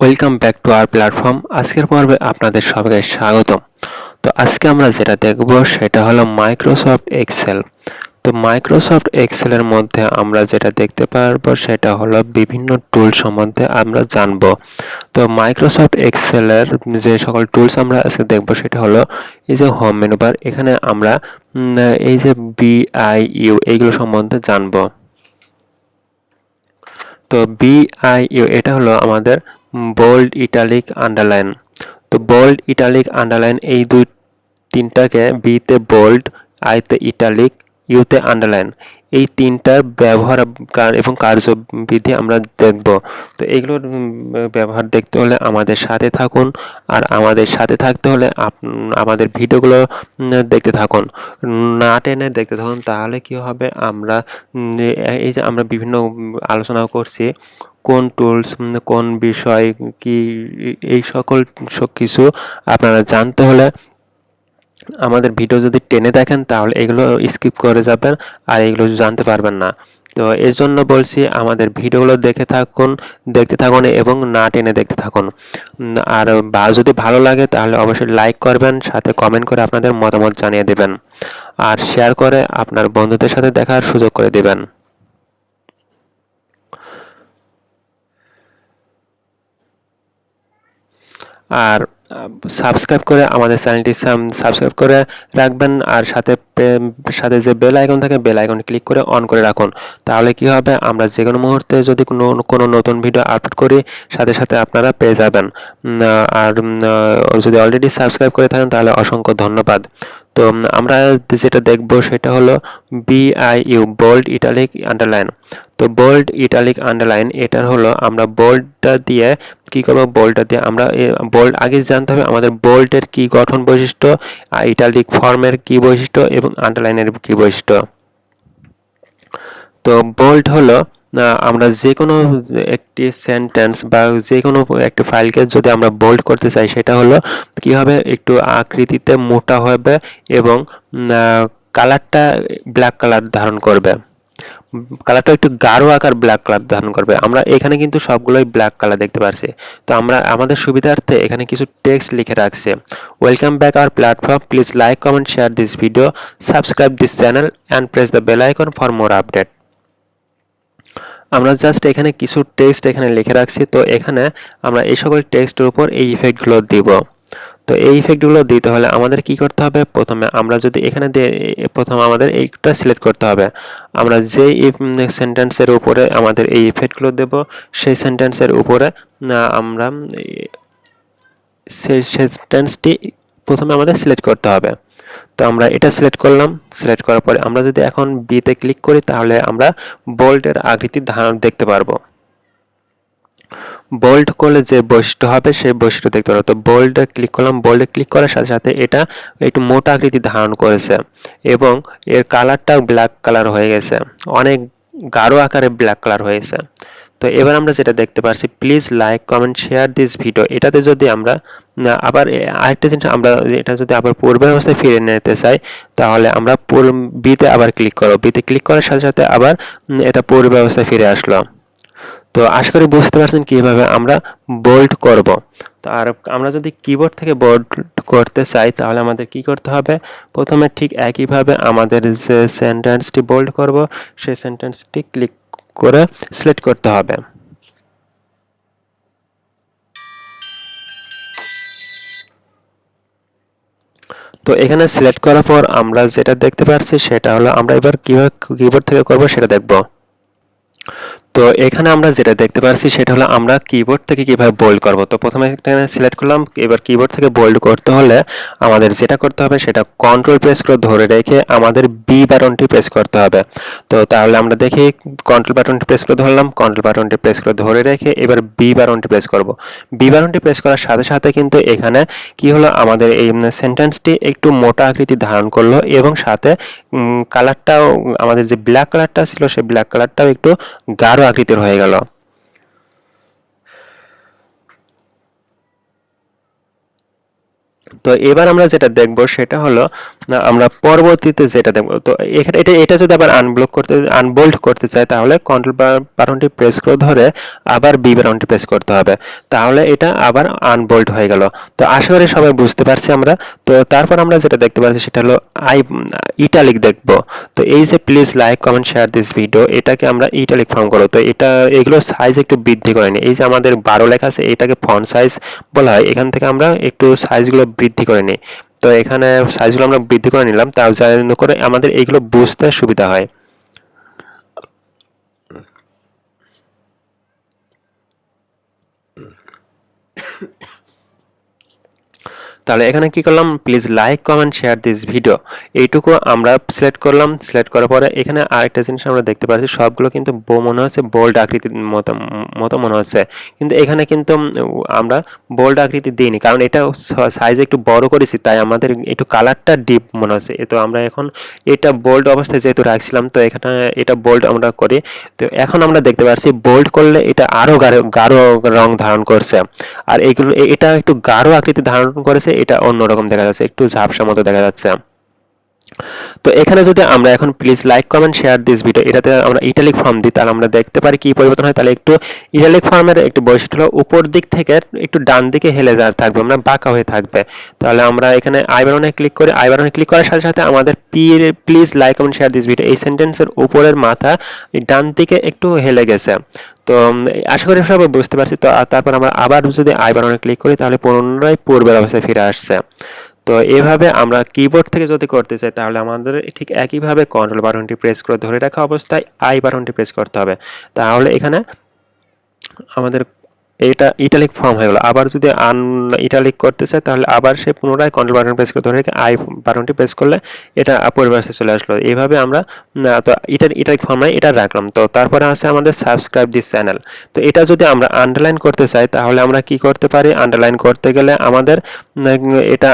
Welcome back to our platform. আজকের পর্বে আপনাদের সবাইকে স্বাগতম। তো আজকে আমরা যেটা দেখব সেটা হলো মাইক্রোসফট এক্সেল। তো মাইক্রোসফট এক্সেলের মধ্যে আমরা যেটা দেখতে পারবো সেটা হলো বিভিন্ন টুল সম্বন্ধে আমরা জানব। তো মাইক্রোসফট এক্সেলের যে সকল টুলস আমরা আজকে দেখব সেটা হলো এই যে হোম মেনু বার, এখানে আমরা এই যে বিআইইউ এইগুলো সম্বন্ধে জানব। তো বিআইইউ এটা হলো আমাদের বোল্ড, ইটালিক, আন্ডারলাইন। তো বোল্ড, ইটালিক, আন্ডারলাইন এই তিনটাকে বিতে বোল্ড, আইতে ইটালিক, ইউতে আন্ডারলাইন, এই তিনটার ব্যবহার এবং কার্যবিধি আমরা দেখব। তো এগুলোর ব্যবহার দেখতে হলে আমাদের সাথে থাকুন, আর আমাদের সাথে থাকতে হলে আমাদের ভিডিওগুলো দেখতে থাকুন, না টেনে দেখতে থাকুন। তাহলে কি হবে, আমরা এই যে আমরা বিভিন্ন আলোচনা করছি কোন টুলস, কোন বিষয় কি, এই সকল কিছু আপনারা জানতে হলে আমাদের ভিডিও যদি টেনে দেখেন তাহলে এগুলো স্কিপ করে যাবেন আর এগুলো জানতে পারবেন না। তো এর জন্য বলছি আমাদের ভিডিওগুলো দেখতে থাকুন এবং না টেনে দেখতে থাকুন। আর যদি ভালো লাগে তাহলে অবশ্যই লাইক করবেন, সাথে কমেন্ট করে আপনাদের মতামত জানিয়ে দেবেন, আর শেয়ার করে আপনার বন্ধুদের সাথে দেখার সুযোগ করে দেবেন। আর সাবস্ক্রাইব করে আমাদের চ্যানেলটি সাবস্ক্রাইব করে রাখবেন, আর সাথে যে বেল আইকন থাকে বেল আইকন ক্লিক করে অন করে রাখুন। তাহলে কি হবে, আমরা যে কোনো মুহূর্তে যদি কোনো নতুন ভিডিও আপলোড করি সাথে সাথে আপনারা পেয়ে যাবেন। আর যদি অলরেডি সাবস্ক্রাইব করে থাকেন তাহলে অসংখ্য ধন্যবাদ। তো আমরা যেটা দেখব সেটা হলো বিআইইউ, বোল্ড, ইটালিক, আন্ডারলাইন। তো বোল্ড, ইটালিক, আন্ডারলাইন এটার হলো আমরা বোল্ডটা দিয়ে কি করব, বোল্ডটা দিয়ে আমরা বোল্ড আগে জানতে হবে আমাদের বোল্ডের কি গঠন বৈশিষ্ট্য, ইটালিক ফর্মের কি বৈশিষ্ট্য এবং আন্ডারলাইনের কি বৈশিষ্ট্য। তো বোল্ড হলো আমরা যে কোনো একটি সেন্টেন্স বা যে কোনো একটি ফাইলকে যদি আমরা বোল্ড করতে চাই সেটা হলো কি হবে, একটু আকৃতিতে মোটা হবে এবং কালারটা ব্ল্যাক কালার ধারণ করবে, কালারটা একটু গাঢ় আকার ব্ল্যাক কালার ধারণ করবে। আমরা এখানে কিন্তু সবগুলোই ব্ল্যাক কালার দেখতে পাচ্ছি। তো আমরা আমাদের সুবিধার্থে এখানে কিছু টেক্সট লিখে রাখছি। Welcome back our platform, please like, comment, share this video, subscribe this channel and press the bell icon for more update. আমরা জাস্ট এখানে কিছু টেক্সট এখানে লিখে রাখছি। তো এখানে আমরা এই সকল টেক্সটের উপর এই ইফেক্টগুলো দিব। তো এই ইফেক্টগুলো দিতে হলে আমাদের কি করতে হবে, প্রথমে আমরা যদি এখানে প্রথমে আমাদের এইটা সিলেক্ট করতে হবে। আমরা যে সেন্টেন্সের উপরে আমাদের এই ইফেক্টগুলো দেব সেই সেন্টেন্সের উপরে আমরা সেই সেন্টেন্সটি প্রথমে আমাদের সিলেক্ট করতে হবে। তো আমরা এটা সিলেক্ট করলাম। সিলেক্ট করার পরে আমরা যদি এখন বিতে ক্লিক করি তাহলে আমরা বোল্ডের আকৃতি দেখতে পারবো। বোল্ড করলে যে বৈশিষ্ট্য হবে সেই বৈশিষ্ট্য দেখতে পারবো। তো বোল্ডে ক্লিক করলাম, বোল্ডে ক্লিক করার সাথে সাথে এটা একটু মোটা আকৃতি ধারণ করেছে এবং এর কালারটাও ব্ল্যাক কালার হয়ে গেছে, অনেক গাঢ় আকারে ব্ল্যাক কালার হয়েছে। তো এবার আমরা যেটা দেখতে পাচ্ছি, please like, comment, share this video, এটাতে যদি আমরা আবার আরেকটা জিনিস, আমরা এটা যদি আবার পূর্বের অবস্থায় ফিরে নিতে চাই তাহলে আমরা বিতে আবার ক্লিক করব। বিতে ক্লিক করার সাথে সাথে আবার এটা পূর্বের অবস্থায় ফিরে আসলো। তো আশা করি বুঝতে পারছেন কিভাবে আমরা বোল্ড করব। তো আর আমরা যদি কিবোর্ড থেকে বোল্ড করতে চাই তাহলে আমাদের কি করতে হবে, প্রথমে ঠিক একইভাবে আমাদের যে সেন্টেন্সটি বোল্ড করব সেই সেন্টেন্সটি ক্লিক করে সিলেক্ট করতে হবে। তো এখানে সিলেক্ট করার পর আমরা যেটা দেখতে পাচ্ছি সেটা হলো আমরা এবার কিভাবে কিবোর্ড থেকে করব সেটা দেখব। তো এখানে আমরা যেটা দেখতে পাচ্ছি সেটা হলো আমরা কিবোর্ড থেকে কিভাবে বোল্ড করব। তো প্রথমে এখানে সিলেক্ট করলাম। এবার কিবোর্ড থেকে বোল্ড করতে হলে আমাদের যেটা করতে হবে সেটা কন্ট্রোল প্রেস করে ধরে রেখে আমাদের বি বাটনটি প্রেস করতে হবে। তো তাহলে আমরা দেখি, কন্ট্রোল বাটনটি প্রেস করে ধরলাম, কন্ট্রোল বাটনটি প্রেস করে ধরে রেখে এবার বি বাটনটি প্রেস করব। বি বাটনটি প্রেস করার সাথে সাথে কিন্তু এখানে কি হলো, আমাদের এই সেন্টেন্সটি একটু মোটা আকৃতি ধারণ করলো এবং সাথে কালারটাও আমাদের যে ব্ল্যাক কালারটা ছিল সেই ব্ল্যাক কালারটাও একটু গাঢ় আকৃতির হয়ে গেল। তো এবার আমরা যেটা দেখব সেটা হলো আমরা পরবর্তীতে যেটা দেখব। তো এখানে এটা যদি আবার আনবোল্ড করতে চাই তাহলে কন্ট্রোল বাটনটি প্রেস করে ধরে আবার বি বাটনটি প্রেস করতে হবে, তাহলে এটা আবার আনবোল্ড হয়ে গেল। তো আশা করি সবাই বুঝতে পারছি আমরা। তো তারপর আমরা যেটা দেখতে পাচ্ছি সেটা হলো ইটালিক দেখব। তো এই যে please like comment share this video, এটাকে আমরা ইটালিক ফর্ম করব। তো এগুলো সাইজ একটু বৃদ্ধি করে নিই। এই যে আমাদের 12 লেখা আছে এটাকে ফন্ট সাইজ বলা হয়, এখান থেকে আমরা একটু সাইজগুলো বৃদ্ধি করে নিই। তো এখানে সাইজগুলো আমরা বৃদ্ধি করে নিলাম, তাও যেন করে আমাদের এইগুলো বুঝতে সুবিধা হয়। তাহলে এখানে কি করলাম, please like comment share this video, এইটুকু আমরা সিলেক্ট করলাম। সিলেক্ট করার পরে এখানে আরেকটা জিনিস আমরা দেখতে পাচ্ছি, সবগুলো কিন্তু মনে হচ্ছে বোল্ড আকৃতির মতো মতো মনে হচ্ছে, কিন্তু এখানে কিন্তু আমরা বোল্ড আকৃতি দিইনি, কারণ এটা সাইজ একটু বড় করেছি, তাই আমাদের একটু কালারটা ডিপ মনে হচ্ছে। তো আমরা এখন এটা বোল্ড অবস্থায় যেহেতু রাখছিলাম, তো এখানে এটা বোল্ড আমরা করি। তো এখন আমরা দেখতে পাচ্ছি বোল্ড করলে এটা আরো গাঢ় গাঢ় রং ধারণ করছে, আর এইগুলো এটা একটু গাঢ় আকৃতি ধারণ করেছে, এটা অন্যরকম দেখা যাচ্ছে, একটু ঝাপসা মতো দেখা যাচ্ছে। তো এখানে যদি আমরা এখন please like comment share this video, এটাতে আমরা ইটালিক ফর্ম দিই, তাহলে আমরা দেখতে পারি কি পরিবর্তন হয়। তাহলে একটু ইটালিক ফর্মের একটু বৈশিষ্ট্য হলো উপর দিক থেকে একটু ডান দিকে হেলে যা থাকবে, আমরা বাঁকা হয়ে থাকবে। তাহলে আমরা এখানে আই বাটনে ক্লিক করি, আই বাটনে ক্লিক করার সাথে সাথে আমাদের please like comment share this video এই সেন্টেন্সের উপরের মাথা ডান দিকে একটু হেলে গেছে। তো আশা করি সবাই বুঝতে পারছি। তো তারপর আমরা আবার যদি আই বাটনে ক্লিক করি তাহলে পুনরায় পূর্বের অবস্থায় ফিরে আসছে। তো এভাবে আমরা কিবোর্ড থেকে যদি করতে চাই তাহলে আমাদের ঠিক একইভাবে কন্ট্রোল বাটনটি প্রেস করে ধরে রাখা অবস্থায় আই বাটনটি প্রেস করতে হবে, তাহলে এখানে আমাদের এটা ইটালিক ফর্ম হয়ে গেল। আবার যদি ইটালিক করতে চাই তাহলে আবার সে পুনরায় কন্ট্রোল বাটন প্রেস করে ধরে রেখে আই বাটনটি প্রেস করলে এটা পরিবর্তে চলে আসলো। এইভাবে আমরা তো ইটালিক ফর্মে এটা রাখলাম। তো তারপরে আছে আমাদের সাবস্ক্রাইব দিস চ্যানেল। তো এটা যদি আমরা আন্ডারলাইন করতে চাই তাহলে আমরা কি করতে পারি, আন্ডারলাইন করতে গেলে আমাদের এটা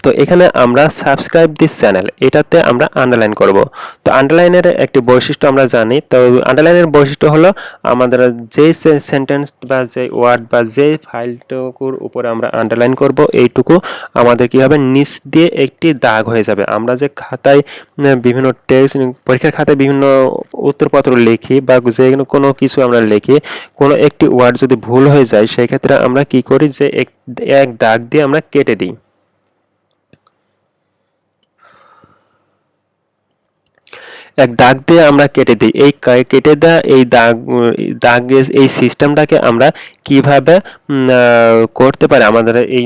তো এখানে আমরা সাবস্ক্রাইব দিস চ্যানেল এটাতে আমরা আন্ডারলাইন করব। তো আন্ডারলাইনের একটি বৈশিষ্ট্য আমরা জানি। তো আন্ডারলাইনের বৈশিষ্ট্য হলো আমাদের যে সেন্টেন্স বা যে ওয়ার্ড বা যে ফাইলটুকুর উপরে আমরা আন্ডারলাইন করব এইটুকু আমাদের কি হবে, নিচ দিয়ে একটি দাগ হয়ে যাবে। আমরা যে খাতায় বিভিন্ন টেস্ট পরীক্ষার খাতায় বিভিন্ন উত্তরপত্র লিখি বা যে কোনো কিছু আমরা লিখি, কোনো একটি ওয়ার্ড যদি ভুল হয়ে যায় সেই ক্ষেত্রে আমরা কি করি যে এক দাগ দিয়ে আমরা কেটে দিই। এক দাগ দিয়ে আমরা কেটে দিই। এই কেটে দেওয়া এই দাগের এই সিস্টেমটাকে আমরা কিভাবে করতে পারি, আমাদের এই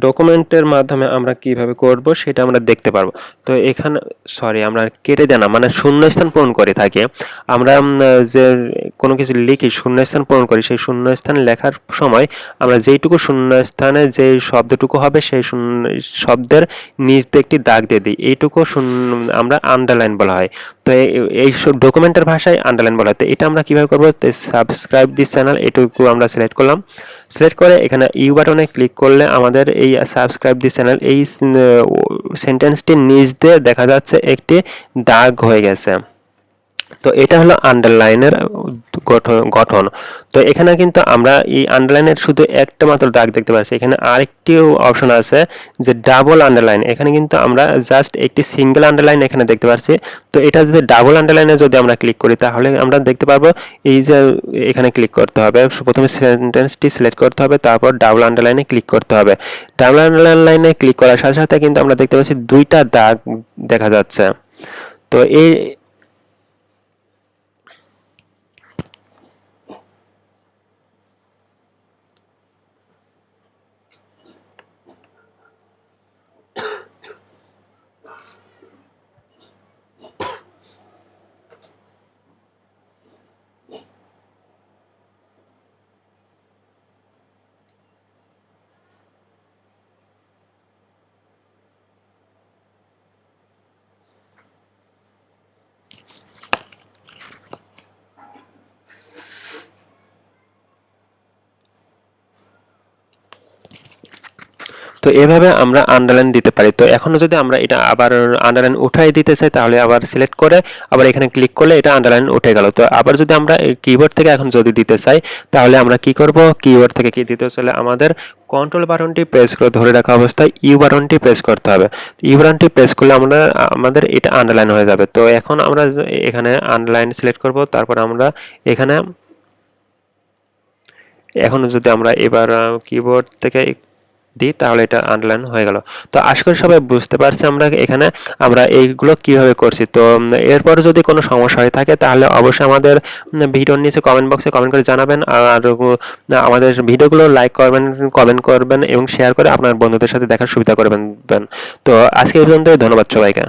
ডকুমেন্টের মাধ্যমে আমরা কিভাবে করব সেটা আমরা দেখতে পারবো। তো এখানে সরি, আমরা কেটে দেয় না, মানে শূন্যস্থান পূরণ করে থাকি আমরা। যে কোনো কিছু লিখি শূন্যস্থান পূরণ করি, সেই শূন্যস্থান লেখার সময় আমরা যেইটুকু শূন্যস্থানে যে শব্দটুকু হবে সেই শব্দের নিচ দিয়ে একটি দাগ দিয়ে দিই, এইটুকু আমরা আন্ডারলাইন বলা হয়। তো এই সব ডকুমেন্টের ভাষায় আন্ডারলাইন বলা হয়। তো এটা আমরা কিভাবে করবো, তো সাবস্ক্রাইব দিস চ্যানেল এটুকু আমরা সিলেক্ট করলাম। সিলেক্ট করে এখানে ইউ বাটনে ক্লিক করলে আমাদের এই সাবস্ক্রাইব দিস চ্যানেল এই সেন্টেন্সটির নিচ দিয়ে দেখা যাচ্ছে একটি দাগ হয়ে গেছে। তো এটা হলো আন্ডারলাইনের গঠন। তো এখানে কিন্তু আমরা এই আন্ডারলাইনের শুধু একটা মাত্র দাগ দেখতে পাচ্ছি, এখানে আরেকটি অপশন আছে যে ডাবল আন্ডারলাইন। এখানে কিন্তু আমরা জাস্ট একটি সিঙ্গেল আন্ডারলাইন এখানে দেখতে পাচ্ছি। তো এটা যদি ডাবল আন্ডারলাইনে যদি আমরা ক্লিক করি তাহলে আমরা দেখতে পারবো এই যে এখানে ক্লিক করতে হবে, প্রথমে সেন্টেন্সটি সিলেক্ট করতে হবে, তারপর ডাবল আন্ডারলাইনে ক্লিক করতে হবে। ডাবল আন্ডারলাইনে ক্লিক করার সাথে সাথে কিন্তু আমরা দেখতে পাচ্ছি দুইটা দাগ দেখা যাচ্ছে। তো এই তো এভাবে আমরা আন্ডারলাইন দিতে পারি। তো এখন যদি আমরা এটা আবার আন্ডারলাইন উঠাই দিতে চাই তাহলে আবার সিলেক্ট করে আবার এখানে ক্লিক করলে এটা আন্ডারলাইন উঠে গেল। তো আবার যদি আমরা এই কিবোর্ড থেকে এখন যদি দিতে চাই তাহলে আমরা কি করব, কিবোর্ড থেকে কি দিতে হলে আমাদের কন্ট্রোল বাটনটি প্রেস করে ধরে রাখা অবস্থায় ইউ বাটনটি প্রেস করতে হবে। ইউ বাটনটি প্রেস করলে আমাদের এটা আন্ডারলাইন হয়ে যাবে। তো এখন আমরা এখানে আন্ডারলাইন সিলেক্ট করব, তারপর আমরা এখানে এখন যদি আমরা এবার কিবোর্ড থেকে দিই তাহলে এটা আন্ডারলাইন হয়ে গেল। তো আশা করি সবাই বুঝতে পারছি আমরা এইগুলো কিভাবে করছি। তো এরপর যদি কোনো সমস্যা হয়ে থাকে তাহলে অবশ্যই আমাদের ভিডিওর নিচে কমেন্ট বক্সে কমেন্ট করে জানাবেন। আর আমাদের ভিডিওগুলো লাইক করবেন, কমেন্ট করবেন এবং শেয়ার করে আপনার বন্ধুদের সাথে দেখার সুবিধা করবেন। তো আজকে এই পর্যন্ত, ধন্যবাদ সবাইকে।